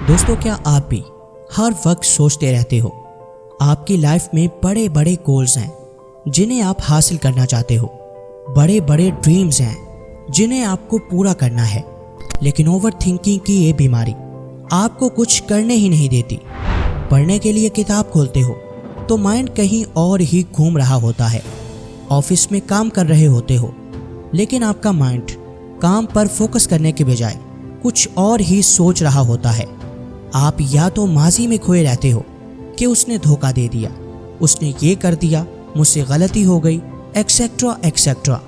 दोस्तों, क्या आप भी हर वक्त सोचते रहते हो आपकी लाइफ में बड़े बड़े गोल्स हैं जिन्हें आप हासिल करना चाहते हो, बड़े बड़े ड्रीम्स हैं जिन्हें आपको पूरा करना है, लेकिन ओवर थिंकिंग की ये बीमारी आपको कुछ करने ही नहीं देती। पढ़ने के लिए किताब खोलते हो तो माइंड कहीं और ही घूम रहा होता है। ऑफिस में काम कर रहे होते हो लेकिन आपका माइंड काम पर फोकस करने के बजाय कुछ और ही सोच रहा होता है। आप या तो माजी में खोए रहते हो कि उसने धोखा दे दिया, उसने ये कर दिया, मुझसे गलती हो गई, एक्सेट्रा एक्सेट्रा,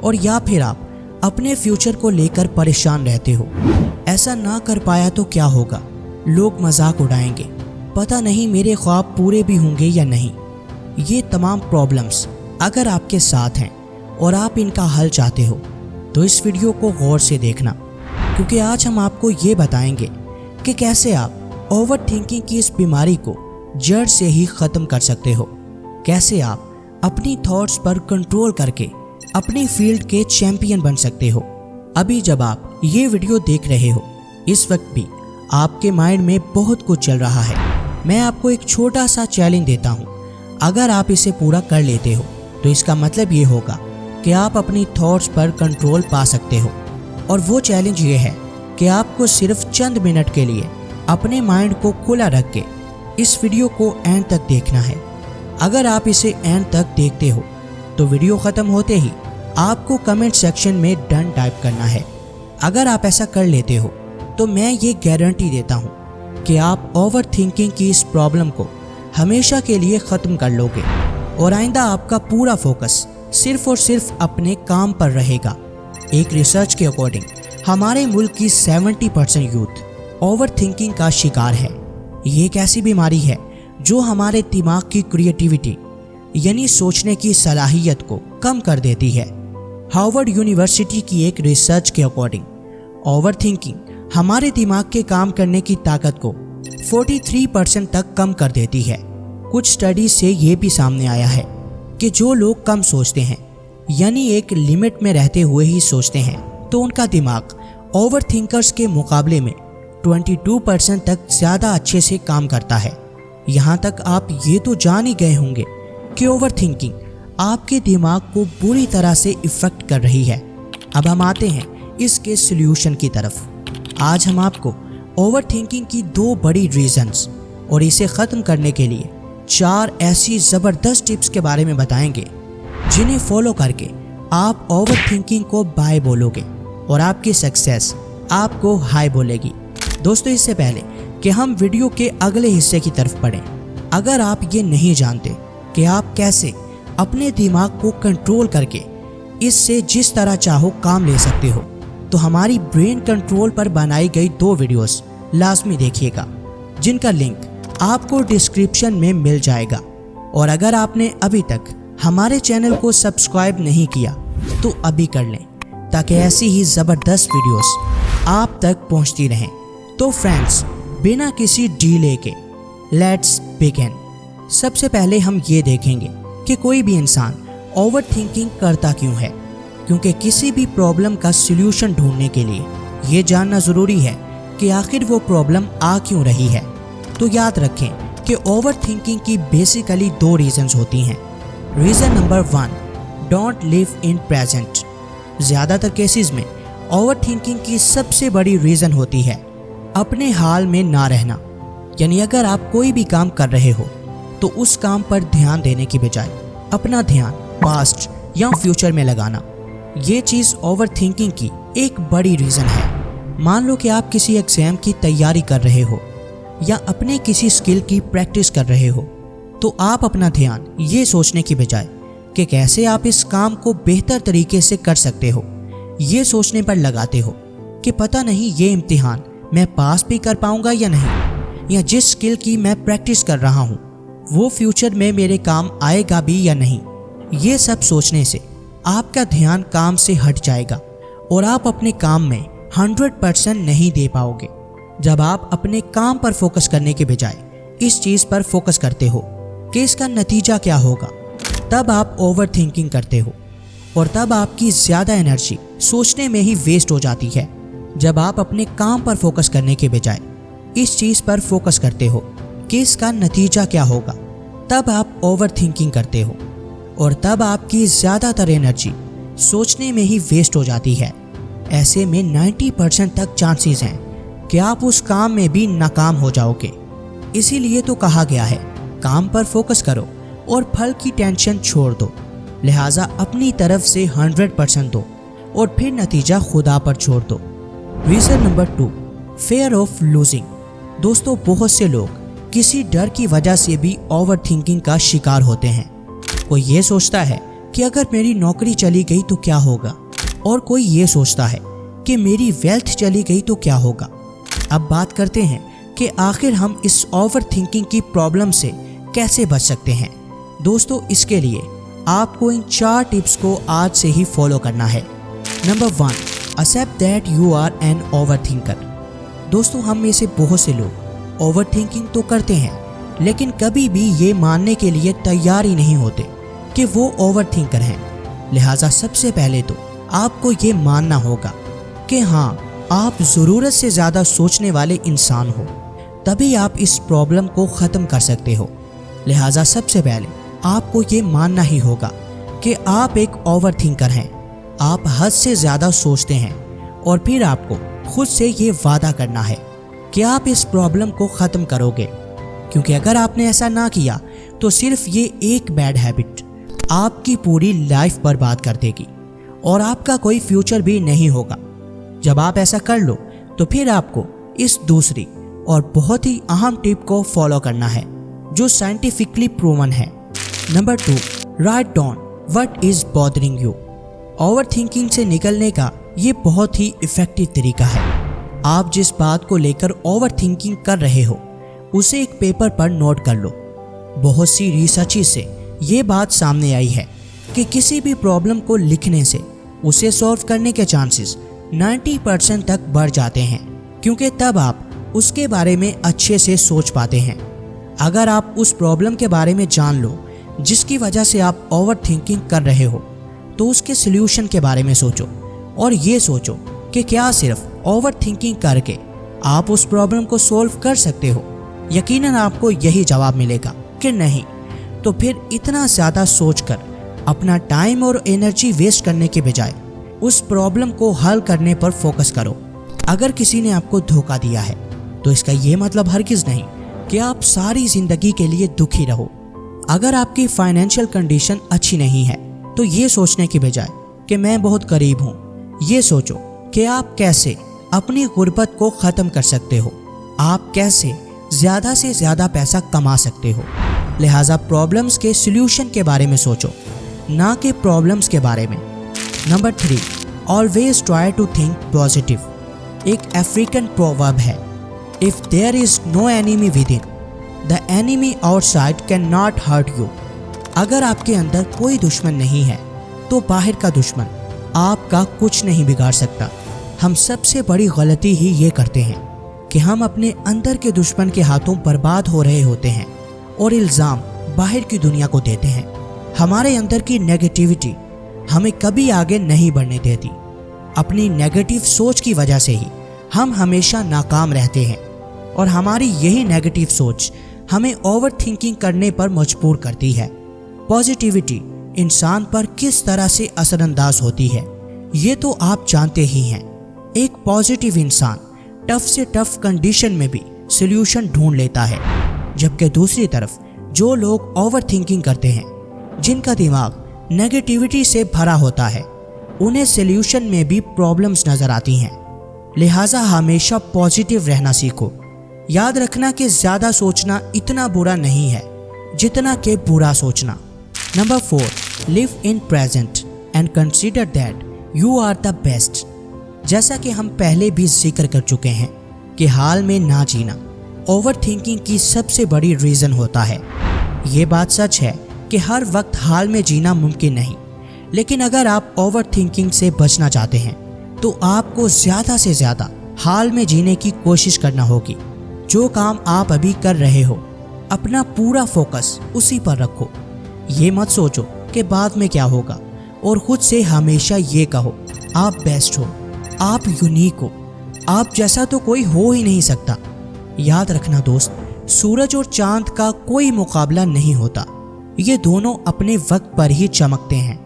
और या फिर आप अपने फ्यूचर को लेकर परेशान रहते हो। ऐसा ना कर पाया तो क्या होगा, लोग मजाक उड़ाएंगे, पता नहीं मेरे ख्वाब पूरे भी होंगे या नहीं। ये तमाम प्रॉब्लम्स अगर आपके साथ हैं और आप इनका हल चाहते हो तो इस वीडियो को गौर से देखना, क्योंकि आज हम आपको ये बताएंगे कि कैसे आप ओवर थिंकिंग की इस बीमारी को जड़ से ही ख़त्म कर सकते हो। कैसे आप अपनी थॉट्स पर कंट्रोल करके अपनी फील्ड के चैंपियन बन सकते हो। अभी जब आप ये वीडियो देख रहे हो, इस वक्त भी आपके माइंड में बहुत कुछ चल रहा है। मैं आपको एक छोटा सा चैलेंज देता हूँ। अगर आप इसे पूरा कर लेते हो तो इसका मतलब ये होगा कि आप अपनी थॉट्स पर कंट्रोल पा सकते हो। और वो चैलेंज ये है कि आपको सिर्फ चंद मिनट के लिए अपने माइंड को खुला रख के इस वीडियो को एंड तक देखना है। अगर आप इसे एंड तक देखते हो तो वीडियो ख़त्म होते ही आपको कमेंट सेक्शन में डन टाइप करना है। अगर आप ऐसा कर लेते हो तो मैं ये गारंटी देता हूँ कि आप ओवर थिंकिंग की इस प्रॉब्लम को हमेशा के लिए ख़त्म कर लोगे और आइंदा आपका पूरा फोकस सिर्फ और सिर्फ अपने काम पर रहेगा। एक रिसर्च के अकॉर्डिंग हमारे मुल्क की 70% यूथ ओवर थिंकिंग का शिकार है। ये एक ऐसी बीमारी है जो हमारे दिमाग की क्रिएटिविटी यानी सोचने की सलाहियत को कम कर देती है। हार्वर्ड यूनिवर्सिटी की एक रिसर्च के अकॉर्डिंग ओवर थिंकिंग हमारे दिमाग के काम करने की ताकत को 43% तक कम कर देती है। कुछ स्टडी से ये भी सामने आया है कि जो लोग कम सोचते हैं यानी एक लिमिट में रहते हुए ही सोचते हैं तो उनका दिमाग ओवर थिंकर्स के मुकाबले में 22% तक ज़्यादा अच्छे से काम करता है। यहाँ तक आप ये तो जान ही गए होंगे कि ओवर थिंकिंग आपके दिमाग को बुरी तरह से इफ़ेक्ट कर रही है। अब हम आते हैं इसके सॉल्यूशन की तरफ। आज हम आपको ओवर थिंकिंग की 2 बड़ी रीजंस और इसे ख़त्म करने के लिए 4 ऐसी ज़बरदस्त टिप्स के बारे में बताएंगे जिन्हें फॉलो करके आप ओवर थिंकिंग को बाय बोलोगे और आपकी सक्सेस आपको हाई बोलेगी। दोस्तों, इससे पहले कि हम वीडियो के अगले हिस्से की तरफ बढ़ें, अगर आप ये नहीं जानते कि आप कैसे अपने दिमाग को कंट्रोल करके इससे जिस तरह चाहो काम ले सकते हो, तो हमारी ब्रेन कंट्रोल पर बनाई गई 2 वीडियोस लाजमी देखिएगा, जिनका लिंक आपको डिस्क्रिप्शन में मिल जाएगा। और अगर आपने अभी तक हमारे चैनल को सब्सक्राइब नहीं किया तो अभी कर लें, ताकि ऐसी ही ज़बरदस्त वीडियोस आप तक पहुंचती रहें। तो फ्रेंड्स, बिना किसी डिले के लेट्स बिगिन। सबसे पहले हम ये देखेंगे कि कोई भी इंसान ओवर थिंकिंग करता क्यों है, क्योंकि किसी भी प्रॉब्लम का सॉल्यूशन ढूंढने के लिए ये जानना ज़रूरी है कि आखिर वो प्रॉब्लम आ क्यों रही है। तो याद रखें कि ओवर थिंकिंग की बेसिकली 2 रीजंस होती हैं। Reason number 1, don't live in present. ज़्यादातर केसेस में ओवर थिंकिंग की सबसे बड़ी रीज़न होती है अपने हाल में ना रहना। यानी अगर आप कोई भी काम कर रहे हो तो उस काम पर ध्यान देने की बजाय अपना ध्यान पास्ट या फ्यूचर में लगाना। ये चीज़ ओवर थिंकिंग की एक बड़ी रीज़न है। मान लो कि आप किसी एग्ज़ाम की तैयारी कर रहे हो या अपने किसी स्किल की प्रैक्टिस कर रहे हो, तो आप अपना ध्यान ये सोचने की बजाय कि कैसे आप इस काम को बेहतर तरीके से कर सकते हो, ये सोचने पर लगाते हो कि पता नहीं ये इम्तिहान मैं पास भी कर पाऊंगा या नहीं, या जिस स्किल की मैं प्रैक्टिस कर रहा हूँ वो फ्यूचर में मेरे काम आएगा भी या नहीं। ये सब सोचने से आपका ध्यान काम से हट जाएगा और आप अपने काम में 100% नहीं दे पाओगे। जब आप अपने काम पर फोकस करने के बजाय इस चीज़ पर फोकस करते हो कि इसका नतीजा क्या होगा, तब आप ओवर थिंकिंग करते हो और तब आपकी ज़्यादा एनर्जी सोचने में ही वेस्ट हो जाती है। जब आप अपने काम पर फोकस करने के बजाय इस चीज़ पर फोकस करते हो कि इसका नतीजा क्या होगा, तब आप ओवर थिंकिंग करते हो और तब आपकी ज़्यादातर एनर्जी सोचने में ही वेस्ट हो जाती है। ऐसे में 90% तक चांसेस हैं कि आप उस काम में भी नाकाम हो जाओगे। इसीलिए तो कहा गया है, काम पर फोकस करो और फल की टेंशन छोड़ दो। लिहाजा अपनी तरफ से 100% दो और फिर नतीजा खुदा पर छोड़ दो। Reason number 2, fair of losing. दोस्तों, बहुत से लोग किसी डर की वजह से भी ओवर थिंकिंग का शिकार होते हैं। कोई ये सोचता है कि अगर मेरी नौकरी चली गई तो क्या होगा, और कोई ये सोचता है कि मेरी वेल्थ चली गई तो क्या होगा। अब बात करते हैं कि आखिर हम इस ओवर थिंकिंग की प्रॉब्लम से कैसे बच सकते हैं। दोस्तों, इसके लिए आपको इन 4 टिप्स को आज से ही फॉलो करना है। Number 1, except that you are an over thinker. दोस्तों, हम में से बहुत से लोग ओवर थिंकिंग तो करते हैं, लेकिन कभी भी ये मानने के लिए तैयार ही नहीं होते कि वो ओवर थिंकर हैं। लिहाजा सबसे पहले तो आपको ये मानना होगा कि हाँ, आप ज़रूरत से ज़्यादा सोचने वाले इंसान हो, तभी आप इस प्रॉब्लम को ख़त्म कर सकते हो। लिहाजा सबसे पहले आपको ये मानना ही होगा कि आप एक ओवर थिंकर हैं। आप हद से ज़्यादा सोचते हैं और फिर आपको खुद से ये वादा करना है कि आप इस प्रॉब्लम को ख़त्म करोगे, क्योंकि अगर आपने ऐसा ना किया तो सिर्फ ये एक बैड हैबिट आपकी पूरी लाइफ बर्बाद कर देगी और आपका कोई फ्यूचर भी नहीं होगा। जब आप ऐसा कर लो तो फिर आपको इस दूसरी और बहुत ही अहम टिप को फॉलो करना है जो साइंटिफिकली प्रूवन है। Number 2, write down what is bothering you. Over thinking से निकलने का ये बहुत ही इफेक्टिव तरीका है। आप जिस बात को लेकर ओवर थिंकिंग कर रहे हो उसे एक पेपर पर नोट कर लो। बहुत सी रिसर्च से ये बात सामने आई है कि किसी भी प्रॉब्लम को लिखने से उसे सॉल्व करने के चांसेस 90% तक बढ़ जाते हैं, क्योंकि तब आप उसके बारे में अच्छे से सोच पाते हैं। अगर आप उस प्रॉब्लम के बारे में जान लो जिसकी वजह से आप ओवर थिंकिंग कर रहे हो, तो उसके सल्यूशन के बारे में सोचो और ये सोचो कि क्या सिर्फ ओवर थिंकिंग करके आप उस प्रॉब्लम को सॉल्व कर सकते हो। यकीनन आपको यही जवाब मिलेगा कि नहीं। तो फिर इतना ज़्यादा सोचकर अपना टाइम और एनर्जी वेस्ट करने के बजाय उस प्रॉब्लम को हल करने पर फोकस करो। अगर किसी ने आपको धोखा दिया है तो इसका ये मतलब हरगिज़ नहीं कि आप सारी ज़िंदगी के लिए दुखी रहो। अगर आपकी फाइनेंशियल कंडीशन अच्छी नहीं है तो ये सोचने के बजाय कि मैं बहुत गरीब हूँ, ये सोचो कि आप कैसे अपनी गुर्बत को ख़त्म कर सकते हो, आप कैसे ज़्यादा से ज़्यादा पैसा कमा सकते हो। लिहाजा प्रॉब्लम्स के सल्यूशन के बारे में सोचो, ना कि प्रॉब्लम्स के बारे में। Number 3, always try to think positive. एक अफ्रीकन प्रोवर्ब है, if there is no enemy within, the enemy outside can not hurt you. अगर आपके अंदर कोई दुश्मन नहीं है तो बाहर का दुश्मन आपका कुछ नहीं बिगाड़ सकता। हम सबसे बड़ी गलती ही ये करते हैं कि हम अपने अंदर के दुश्मन के हाथों बर्बाद हो रहे होते हैं और इल्ज़ाम बाहर की दुनिया को देते हैं। हमारे अंदर की नेगेटिविटी हमें कभी आगे नहीं बढ़ने देती। अपनी नेगेटिव सोच की वजह से ही हम हमेशा नाकाम रहते हैं और हमारी यही नेगेटिव सोच हमें ओवर थिंकिंग करने पर मजबूर करती है। पॉजिटिविटी इंसान पर किस तरह से असरअंदाज होती है ये तो आप जानते ही हैं। एक पॉजिटिव इंसान टफ से टफ कंडीशन में भी सल्यूशन ढूंढ लेता है, जबकि दूसरी तरफ जो लोग ओवर थिंकिंग करते हैं, जिनका दिमाग नेगेटिविटी से भरा होता है, उन्हें सल्यूशन में भी प्रॉब्लम्स नज़र आती हैं। लिहाजा हमेशा पॉजिटिव रहना सीखो। याद रखना कि ज़्यादा सोचना इतना बुरा नहीं है जितना कि बुरा सोचना। Number 4, live in present and consider that you are the best. जैसा कि हम पहले भी जिक्र कर चुके हैं कि हाल में ना जीना ओवर थिंकिंग की सबसे बड़ी रीज़न होता है। ये बात सच है कि हर वक्त हाल में जीना मुमकिन नहीं, लेकिन अगर आप ओवर थिंकिंग से बचना चाहते हैं तो आपको ज़्यादा से ज़्यादा हाल में जीने की कोशिश करना होगी। जो काम आप अभी कर रहे हो, अपना पूरा फोकस उसी पर रखो। ये मत सोचो कि बाद में क्या होगा, और खुद से हमेशा ये कहो, आप बेस्ट हो, आप यूनिक हो, आप जैसा तो कोई हो ही नहीं सकता। याद रखना दोस्त, सूरज और चांद का कोई मुकाबला नहीं होता, ये दोनों अपने वक्त पर ही चमकते हैं।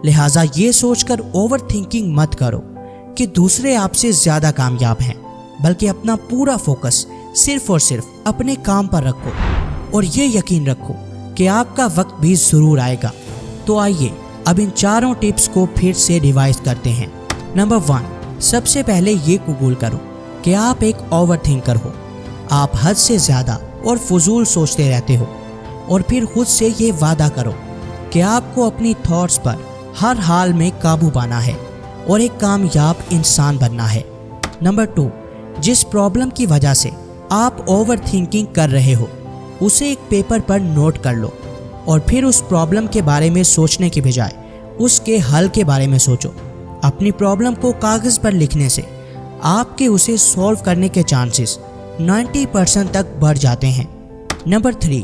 लिहाजा ये सोचकर ओवर थिंकिंग मत करो कि दूसरे आपसे ज्यादा कामयाब हैं, बल्कि अपना पूरा फोकस सिर्फ और सिर्फ अपने काम पर रखो और ये यकीन रखो कि आपका वक्त भी जरूर आएगा। तो आइए अब इन चारों टिप्स को फिर से रिवाइज करते हैं। नंबर 1, सबसे पहले ये कबूल करो कि आप एक ओवर थिंकर हो। आप हद से ज्यादा और फजूल सोचते रहते हो और फिर खुद से ये वादा करो कि आपको अपनी थॉट्स पर हर हाल में काबू पाना है और एक कामयाब इंसान बनना है। नंबर 2, जिस प्रॉब्लम की वजह से आप ओवर थिंकिंग कर रहे हो उसे एक पेपर पर नोट कर लो और फिर उस प्रॉब्लम के बारे में सोचने के बजाय उसके हल के बारे में सोचो। अपनी प्रॉब्लम को कागज़ पर लिखने से आपके उसे सॉल्व करने के चांसेस 90% तक बढ़ जाते हैं। नंबर 3,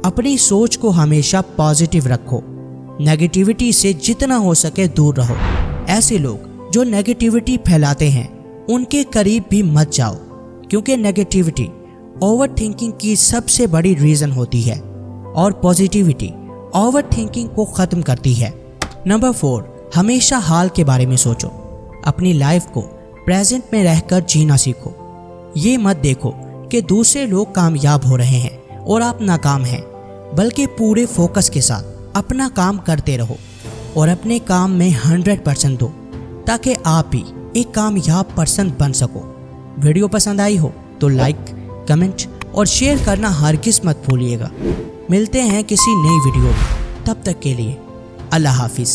अपनी सोच को हमेशा पॉजिटिव रखो। नेगेटिविटी से जितना हो सके दूर रहो। ऐसे लोग जो नेगेटिविटी फैलाते हैं उनके करीब भी मत जाओ, क्योंकि नेगेटिविटी ओवर थिंकिंग की सबसे बड़ी रीज़न होती है और पॉजिटिविटी ओवर थिंकिंग को ख़त्म करती है। नंबर 4, हमेशा हाल के बारे में सोचो। अपनी लाइफ को प्रेजेंट में रहकर जीना सीखो। ये मत देखो कि दूसरे लोग कामयाब हो रहे हैं और आप नाकाम हैं, बल्कि पूरे फोकस के साथ अपना काम करते रहो और अपने काम में 100% दो, ताकि आप भी एक कामयाब पर्सन बन सको। वीडियो पसंद आई हो तो लाइक, कमेंट और शेयर करना हरगिज़ मत भूलिएगा। मिलते हैं किसी नई वीडियो में, तब तक के लिए अल्लाह हाफिज़।